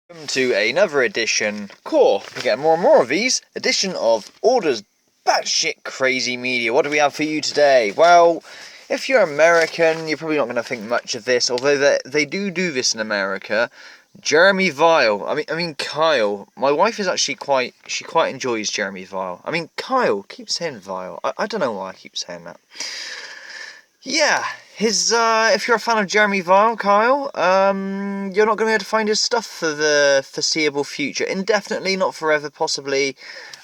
Welcome to another edition, we get more and more of these, edition of Order's Batshit Crazy Media. What do we have for you today? Well, if you're American, you're probably not going to think much of this, although they do this in America. Jeremy Vile. I mean Kyle. My wife is actually quite enjoys Jeremy Vile. I mean Kyle, keep saying Vile. I don't know why I keep saying that. Yeah, if you're a fan of Jeremy Vile, Kyle, you're not going to be able to find his stuff for the foreseeable future. Indefinitely, not forever, possibly.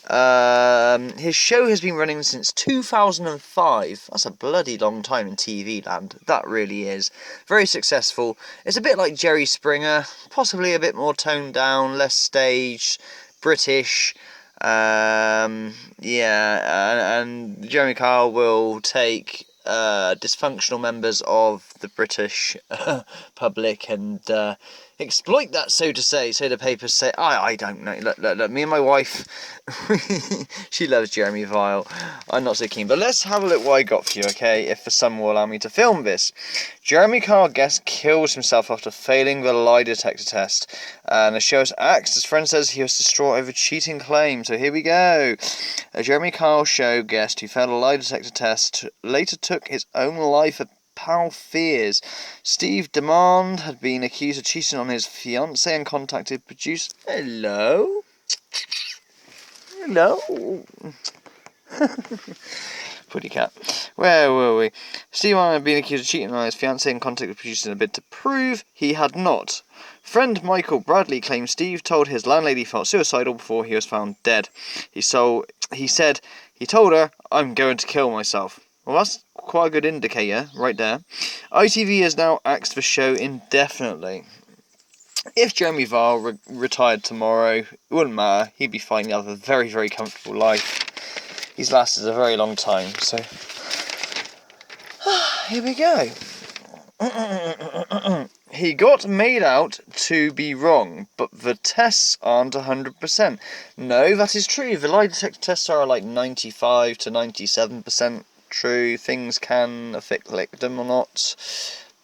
His show has been running since 2005. That's a bloody long time in TV land. That really is. Very successful. It's a bit like Jerry Springer, possibly a bit more toned down, less staged, British. And Jeremy Kyle will take dysfunctional members of the British public and exploit that, so to say. So the papers say, I don't know. Look, me and my wife, she loves Jeremy Vile. I'm not so keen. But let's have a look what I got for you, okay? If for some will allow me to film this. Jeremy Kyle guest kills himself after failing the lie detector test. And the show's axed. His friend says he was distraught over cheating claims. So here we go. A Jeremy Kyle show guest who failed a lie detector test later took his own life at pal fears. Steve Demand had been accused of cheating on his fiancée and contacted producer. Hello? Pretty cat. Where were we? Steve Demand had been accused of cheating on his fiancée and contacted producers in a bid to prove he had not. Friend Michael Bradley claims Steve told his landlady he felt suicidal before he was found dead. He said he told her, "I'm going to kill myself." Well, that's quite a good indicator right there. ITV has now axed the show indefinitely. If Jeremy Vile retired tomorrow, it wouldn't matter. He'd be fine. He'd have a very, very comfortable life. He's lasted a very long time, so here we go. He got made out to be wrong, but the tests aren't 100%. No, that is true. The lie detector tests are like 95 to 97% true. Things can affect them or not.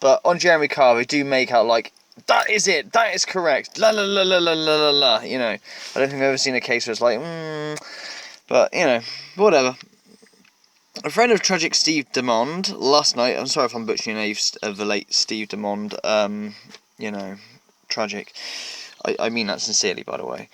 But on Jeremy Kyle, they do make out like, that is it, that is correct, la la la la la la la la, you know. I don't think I've ever seen a case where it's like, but, you know, whatever. A friend of tragic Steve Demond last night, I'm sorry if I'm butchering the name of the late Steve Demond, you know, tragic. I mean that sincerely, by the way.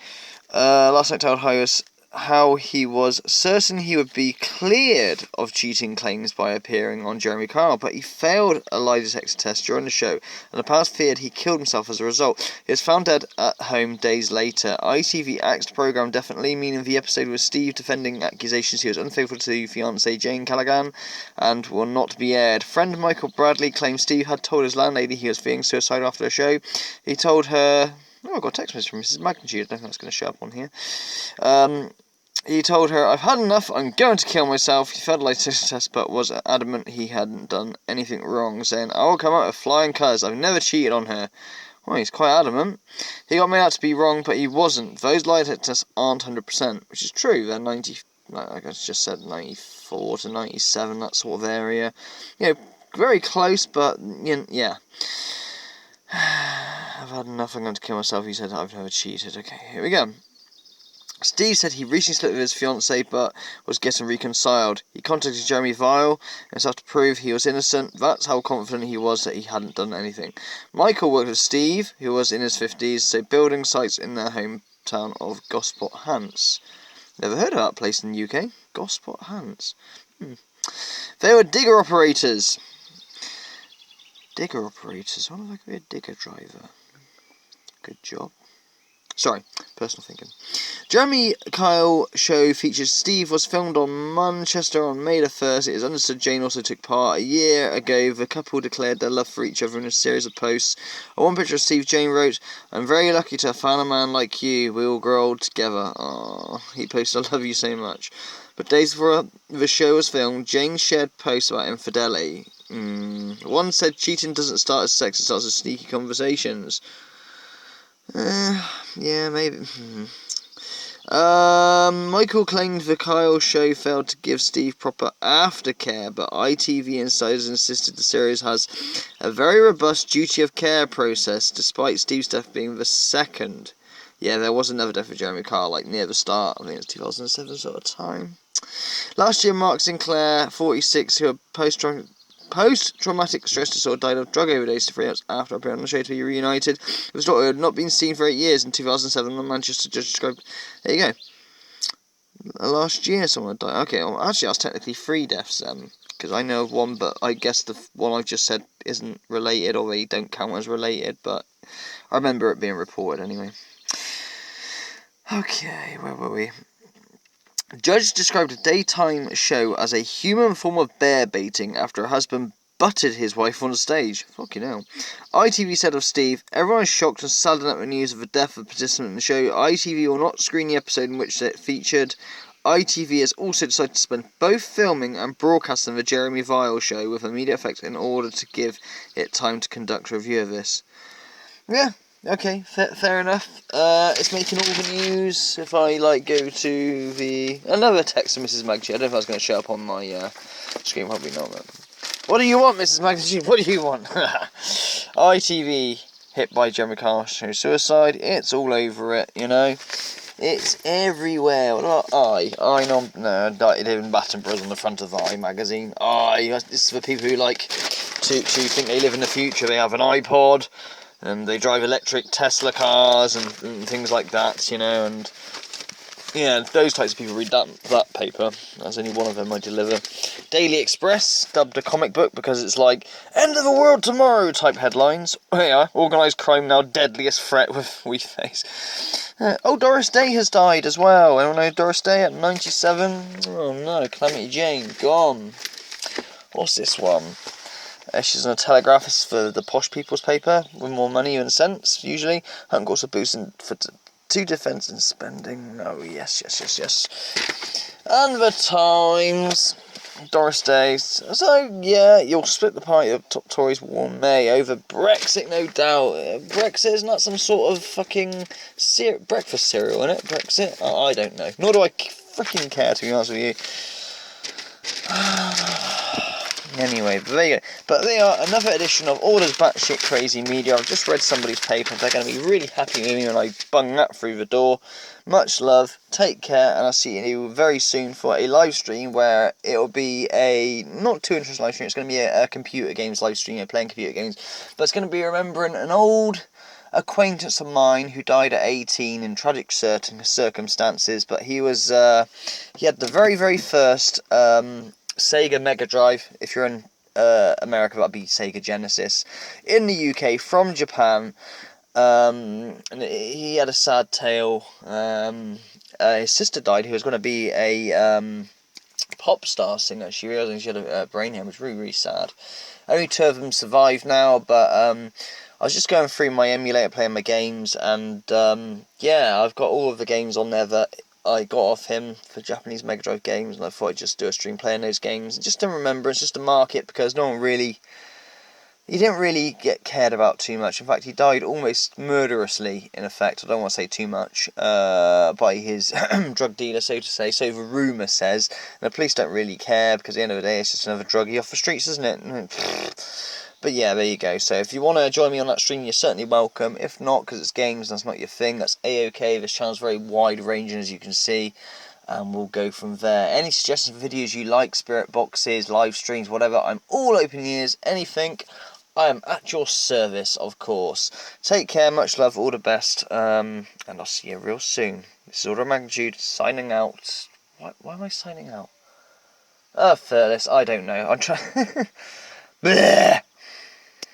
Last night told how he was certain he would be cleared of cheating claims by appearing on Jeremy Kyle, but he failed a lie detector test during the show, and the past feared he killed himself as a result. He was found dead at home days later. ITV axed programme definitely, meaning the episode was Steve defending accusations he was unfaithful to fiancée Jane Callaghan, and will not be aired. Friend Michael Bradley claims Steve had told his landlady he was feeling suicidal after the show. He told her... Oh, I got a text message from Mrs. Magnitude. I don't think that's going to show up on here. He told her, "I've had enough, I'm going to kill myself." He failed a lie detector test, but was adamant he hadn't done anything wrong, saying, "I will come out with flying colours, I've never cheated on her." Well, he's quite adamant. He got made out to be wrong, but he wasn't. Those lie detector tests aren't 100%, which is true. They're 90, like I just said, 94 to 97, that sort of area. You know, very close, but, you know, yeah. I've had enough, I'm going to kill myself. He said, "I've never cheated." Okay, here we go. Steve said he recently split with his fiancée but was getting reconciled. He contacted Jeremy Vile himself to prove he was innocent. That's how confident he was that he hadn't done anything. Michael worked with Steve, who was in his 50s, so building sites in their hometown of Gosport Hants. Never heard of that place in the UK. Gosport Hants. They were digger operators. Digger operators? I wonder if I could be a digger driver. Good job. Sorry, personal thinking. Jeremy Kyle show features Steve was filmed on Manchester on May the 1st. It is understood Jane also took part. A year ago, the couple declared their love for each other in a series of posts. On one picture of Steve, Jane wrote, "I'm very lucky to have found a man like you. We all grow old together." Aww. He posted, "I love you so much." But days before the show was filmed, Jane shared posts about infidelity. One said cheating doesn't start as sex, it starts as sneaky conversations. Yeah, maybe. Michael claimed the Kyle show failed to give Steve proper aftercare, but ITV insiders insisted the series has a very robust duty of care process, despite Steve's death being the second. Yeah, there was another death of Jeremy Kyle, like near the start. I think it was 2007 sort of time. Last year, Mark Sinclair, 46, who had post-traumatic stress disorder, died of drug overdose 3 months after appearing on the show to be reunited. His daughter had not been seen for 8 years in 2007 on Manchester Judge described. There you go. Last year, someone died. Okay, well, actually, that's technically 3 deaths, because I know of one, but I guess the one I've just said isn't related, or they don't count as related, but I remember it being reported anyway. Okay, where were we? Judge described a daytime show as a human form of bear baiting after her husband butted his wife on stage. Fucking hell. ITV said of Steve, everyone is shocked and saddened at the news of the death of a participant in the show. ITV will not screen the episode in which it featured. ITV has also decided to spend both filming and broadcasting the Jeremy Vile show with immediate effect in order to give it time to conduct a review of this. Yeah. Okay, fair enough. It's making all the news. If I go to another text from Mrs. Maggie, I don't know if I was going to show up on my screen. Probably not. But... What do you want, Mrs. Maggie? What do you want? ITV hit by Jeremy Kyle show suicide. It's all over it. It's everywhere. What about I know. No, David Attenborough's on the front of the I magazine. This is for people who like to think they live in the future. They have an iPod. And they drive electric Tesla cars and things like that, and yeah, those types of people read that paper. There's only one of them I deliver. Daily Express, dubbed a comic book because it's like, end of the world tomorrow type headlines. Yeah, organised crime now deadliest threat with wee face. Doris Day has died as well. Anyone know Doris Day at 97? Oh no, Calamity Jane, gone. What's this one? She's a telegraphist for the Posh People's paper, with more money and cents, usually. Hunt also boosting to defence and spending. Oh, yes. And the Times. Doris Day. So, yeah, you'll split the party of top Tories war May over Brexit, no doubt. Brexit, isn't that some sort of fucking breakfast cereal, isn't it? Brexit? I don't know. Nor do I freaking care, to be honest with you. Anyway, but there you go. But they are another edition of All This Batshit Crazy Media. I've just read somebody's paper. They're going to be really happy with me when I bung that through the door. Much love, take care, and I'll see you very soon for a live stream where it'll be a not too interesting live stream. It's going to be a computer games live stream, playing computer games. But it's going to be remembering an old acquaintance of mine who died at 18 in tragic circumstances. But he was he had the very, very first Sega Mega Drive. If you're in America, that'd be Sega Genesis. In the UK, from Japan, and he had a sad tale. His sister died, who was going to be a pop star singer. She realised she had a brain hemorrhage. It was really, really sad. Only 2 of them survive now, but I was just going through my emulator, playing my games, and yeah, I've got all of the games on there that I got off him for Japanese Mega Drive games, and I thought I'd just do a stream playing those games, just to remember, it's just to mark it, because he didn't really get cared about too much. In fact, he died almost murderously, in effect, I don't want to say too much, by his drug dealer, so to say, so the rumour says, and the police don't really care, because at the end of the day, it's just another druggie off the streets, isn't it? But yeah, there you go. So if you want to join me on that stream, you're certainly welcome. If not, because it's games, that's not your thing, that's A-OK. This channel's very wide ranging, as you can see, and we'll go from there. Any suggestions for videos you like, spirit boxes, live streams, whatever, I'm all open ears, anything. I am at your service, of course. Take care, much love, all the best, and I'll see you real soon. This is Order of Magnitude, signing out. Why am I signing out? Furless, I don't know. I'm trying...